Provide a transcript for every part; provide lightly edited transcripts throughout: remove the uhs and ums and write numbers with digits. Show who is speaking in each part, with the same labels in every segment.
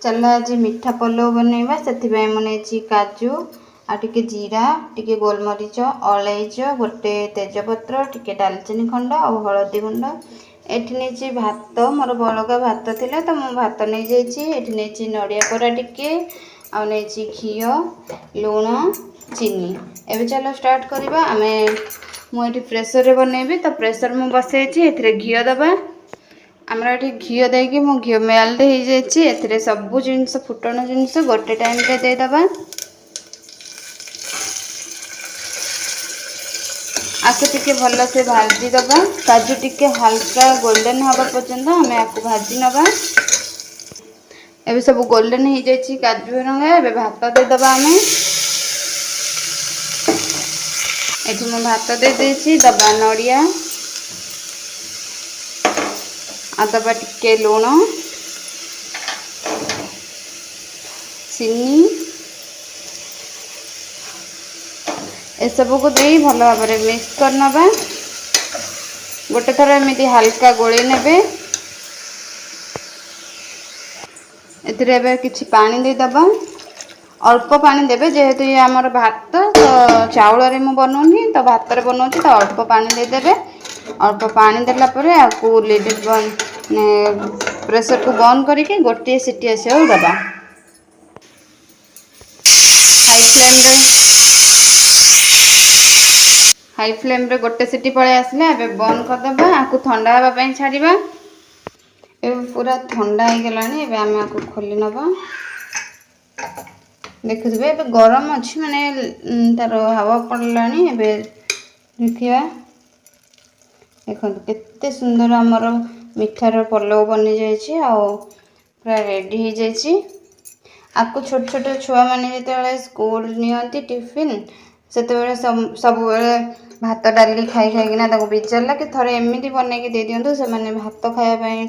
Speaker 1: चलो आज मीठा पलव बनैबा से मुझे काजू आ टिके जीरा टिके गोलमरीच अलैच गोटे तेजपत्र टिके डालचीनी खंड और हलदी गुंड एठी भात मोर बड़का भात थिला तो मु भात नहीं जाइए नड़िया कोरा टिके आ नहीं घी लुण चीनी एबे चलो स्टार्ट करवा आमे मुझे प्रेसर रे बनैबी तो प्रेसर मु बसई घी दबा आमर ये घी देकी मो घी मेल्ट हो जाए सबू जिनस फुटण जिनस गोटे टाइम रे देदबा आके टिके भल से भाजी दबा काजू टिके हल्का गोल्डन हवा पर्यंत आम आपको भाजी नवा एबे सब गोल्डन हो जाए काजू रंगा एबे भात देदबा आम एठी मो भात दे देछि दबा नड़िया आदबा टिके लुण चीनी ए सब को दे भल भाव में मिक्स कर नबा गोटे थर एमती हल्का गोले नेबे एथिरे किछि पानी दे दबा अल्प पानी देबे जेहेतु ये आमर भात तो चाउल रे मु बनौनी तो भात रे बनौची तो अल्प पानी दे देबे अल्प पानी देला परे आपको लिड प्रेशर को बंद करके गोटे सीटी आसे दबा हाई फ्लेम रे गोटे सीटी पड़े आसले एबे बंद कर दबा आपको ठंडा हवा पई छाड़ीबा एबे पूरा ठंडा हो गलानी एबे हम आपको खोली नबा देखुबे एबे गरम अछि माने तार हवा पड़लानी एबे देखिया देखो केते सुंदर हमर मिठार पलव बनी जाइए आ पूरा रेडी हो जाइए आपको छोट छोट छुआ मैंने जो स्कूल नियंती टिफिन से सब भात डाली खाई खाईकिना बिजार लगे थोड़े एमती बनैकी दे दिंतु से मैंने भात खायापाई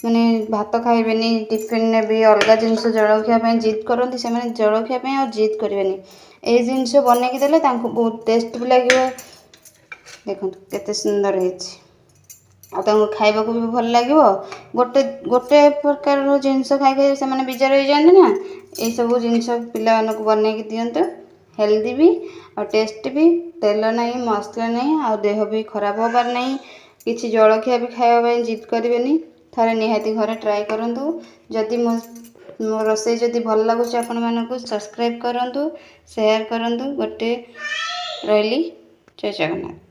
Speaker 1: माने भात खाइबेनी टिफिन ने भी अलग जिनस जलखिया जिद करती से जलखिया और जिद करेनि ये जिनस बनैकी देले बहुत टेस्ट भी लगे देखो केते सुंदर है खाइबा को भी भल लगे गोटे गोटे प्रकार जिनस खाई खाई से मैंने बिजार हो जाते ना ये सब जिनस पिला बनैकी दिंतु हेल्दी भी और टेस्ट भी तेल नहीं मसला नहीं आ देह भी खराब होबार नहीं किसी जलखिया भी खाइबा जिद करेनि थरे निहाती घरे ट्राई करंतु जदि मो रोसई जदि भल लगुच आपण मानकु सब्सक्राइब करंतु शेयर करंतु गोटे रही जय जगन्नाथ।